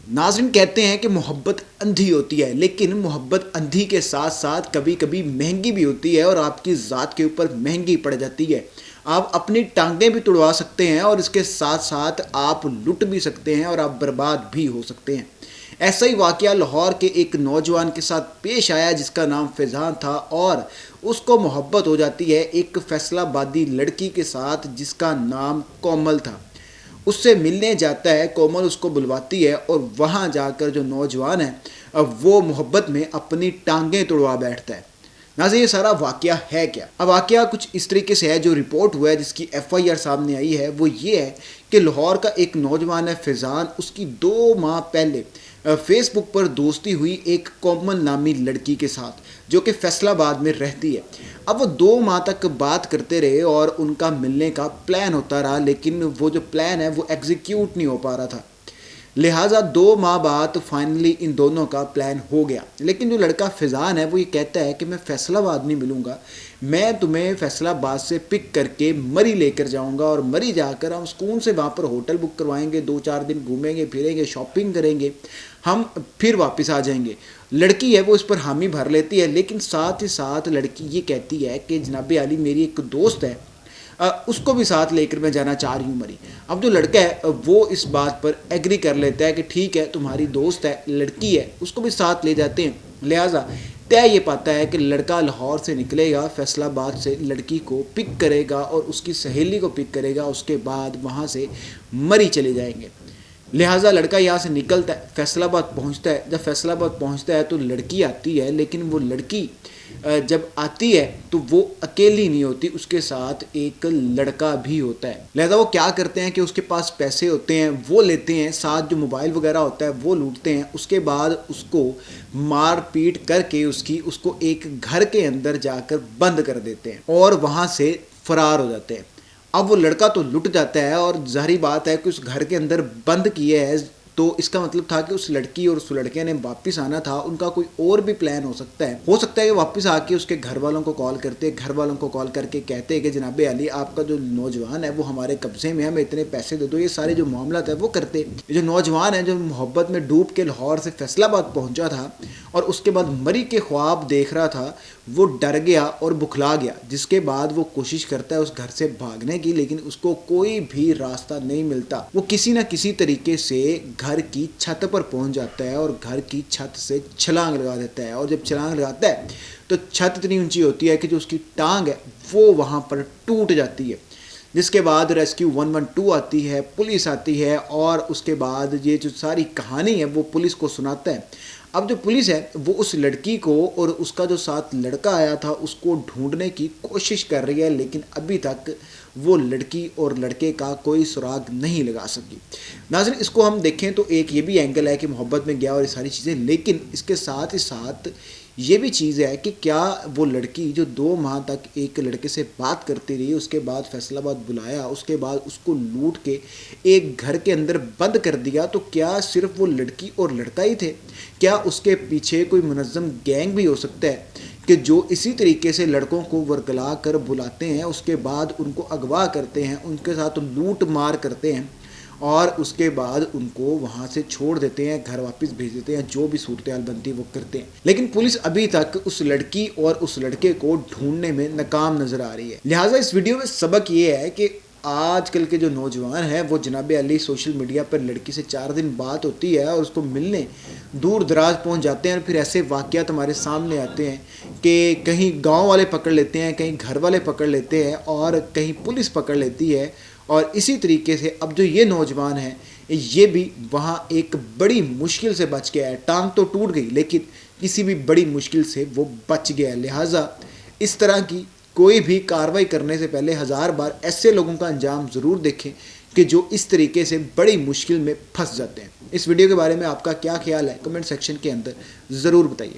नाज़रीन कहते हैं कि मोहब्बत अंधी होती है, लेकिन मोहब्बत अंधी के साथ साथ कभी कभी महंगी भी होती है और आपकी ज़ात के ऊपर महंगी पड़ जाती है। आप अपनी टांगें भी तुड़वा सकते हैं और इसके साथ साथ आप लुट भी सकते हैं और आप बर्बाद भी हो सकते हैं। ऐसा ही वाक़या लाहौर के एक नौजवान के साथ पेश आया जिसका नाम फैज़ान था और उसको मोहब्बत हो जाती है एक फैसलाबादी लड़की के साथ जिसका नाम कोमल था। उससे मिलने जाता है, कोमल उसको बुलवाती है और वहाँ जाकर जो नौजवान है अब वो मोहब्बत में अपनी टांगें तुड़वा बैठता है। नाज़रीन ये सारा वाक़या है क्या? अब वाक़या कुछ इस तरीके से है, जो रिपोर्ट हुआ है जिसकी FIR सामने आई है वो ये है कि लाहौर का एक नौजवान है फैज़ान, उसकी 2 माह पहले फेसबुक पर दोस्ती हुई एक कोमल नामी लड़की के साथ जो कि फैसलाबाद में रहती है। अब वो 2 माह तक बात करते रहे और उनका मिलने का प्लान होता रहा, लेकिन वो जो प्लान है वो एग्जीक्यूट नहीं हो पा रहा था। लिहाजा 2 माह बाद फाइनली इन दोनों का प्लान हो गया। लेकिन जो लड़का फैज़ान है वो ये कहता है कि मैं फैसलाबाद नहीं मिलूँगा, मैं तुम्हें फैसलाबाद से पिक करके मरी लेकर जाऊँगा और मरी जाकर हम सुकून से वहाँ पर होटल बुक करवाएंगे, 2-4 दिन घूमेंगे फिरेंगे, शॉपिंग करेंगे, हम फिर वापस आ जाएंगे। लड़की है वो इस पर हामी भर लेती है, लेकिन साथ ही साथ लड़की ये कहती है कि जनाब आली मेरी एक दोस्त है, उसको भी साथ लेकर मैं जाना चाह रही हूँ मरी। अब जो लड़का है वो इस बात पर एग्री कर लेता है कि ठीक है तुम्हारी दोस्त है, लड़की है, उसको भी साथ ले जाते हैं। लिहाजा तय ये पाता है कि लड़का लाहौर से निकलेगा, फैसलाबाद से लड़की को पिक करेगा और उसकी सहेली को पिक करेगा, उसके बाद वहाँ से मरी चले जाएंगे। लिहाजा लड़का यहाँ से निकलता है, फैसलाबाद पहुँचता है। जब फैसलाबाद पहुँचता है तो लड़की आती है, लेकिन वो लड़की जब आती है तो वो अकेली नहीं होती, उसके साथ एक लड़का भी होता है। लिहाजा वो क्या करते हैं कि उसके पास पैसे होते हैं वो लेते हैं, साथ जो मोबाइल वगैरह होता है वो लूटते हैं। उसके बाद उसको मार पीट करके उसको एक घर के अंदर जाकर बंद कर देते हैं और वहाँ से फरार हो जाते हैं। अब वो लड़का तो लुट जाता है और ज़ाहिर बात है कि उस घर के अंदर बंद किए है तो इसका मतलब था कि उस लड़की और उस लड़के ने वापस आना था, उनका कोई और भी प्लान हो सकता है कि वापस आके उसके घर वालों को कॉल करते, घर वालों को कॉल करके कहते हैं कि जनाब अली आपका जो नौजवान है वो हमारे कब्जे में है, हमें इतने पैसे दे दो, ये सारे जो मामला है वो करते। जो नौजवान है जो मोहब्बत में डूब के लाहौर से फैसलाबाद पहुंचा था और उसके बाद मरी के ख्वाब देख रहा था, वो डर गया और बुखला गया, जिसके बाद वो कोशिश करता है उस घर से भागने की, लेकिन उसको कोई भी रास्ता नहीं मिलता। वो किसी न किसी तरीके से घर की छत पर पहुंच जाता है और घर की छत से छलांग लगा देता है। और जब छलांग लगाता है तो छत इतनी ऊंची होती है कि जो उसकी टांग है वो वहां पर टूट जाती है, जिसके बाद रेस्क्यू 112 आती है, पुलिस आती है और उसके बाद ये जो सारी कहानी है वो पुलिस को सुनाता है। अब जो पुलिस है वो उस लड़की को और उसका जो साथ लड़का आया था उसको ढूंढने की कोशिश कर रही है, लेकिन अभी तक वो लड़की और लड़के का कोई सुराग नहीं लगा सकी। नाज़रीन इसको हम देखें तो एक ये भी एंगल है कि मोहब्बत में गया और ये सारी चीज़ें, लेकिन इसके साथ ही साथ ये भी चीज़ है कि क्या वो लड़की जो 2 माह तक एक लड़के से बात करती रही, उसके बाद फैसलाबाद बुलाया, उसके बाद उसको लूट के एक घर के अंदर बंद कर दिया, तो क्या सिर्फ वो लड़की और लड़का ही थे? क्या उसके पीछे कोई मुनज़्ज़म गैंग भी हो सकता है कि जो इसी तरीके से लड़कों को वर्गला कर बुलाते हैं, उसके बाद उनको अगवा करते हैं, उनके साथ लूट मार करते हैं और उसके बाद उनको वहाँ से छोड़ देते हैं, घर वापस भेज देते हैं, जो भी सूरत हाल बनती है वो करते हैं। लेकिन पुलिस अभी तक उस लड़की और उस लड़के को ढूंढने में नाकाम नजर आ रही है। लिहाजा इस वीडियो में सबक ये है कि आजकल के जो नौजवान हैं वो जनाब अली सोशल मीडिया पर लड़की से 4 दिन बात होती है और उसको मिलने दूर दराज पहुंच जाते हैं और फिर ऐसे वाक़यात हमारे सामने आते हैं कि कहीं गांव वाले पकड़ लेते हैं, कहीं घर वाले पकड़ लेते हैं और कहीं पुलिस पकड़ लेती है। और इसी तरीके से अब जो ये नौजवान है ये भी वहाँ एक बड़ी मुश्किल से बच गया है। टांग तो टूट गई लेकिन किसी भी बड़ी मुश्किल से वो बच गया है। लिहाजा इस तरह की कोई भी कार्रवाई करने से पहले 1000 बार ऐसे लोगों का अंजाम ज़रूर देखें कि जो इस तरीके से बड़ी मुश्किल में फंस जाते हैं। इस वीडियो के बारे में आपका क्या ख्याल है कमेंट सेक्शन के अंदर ज़रूर बताइए।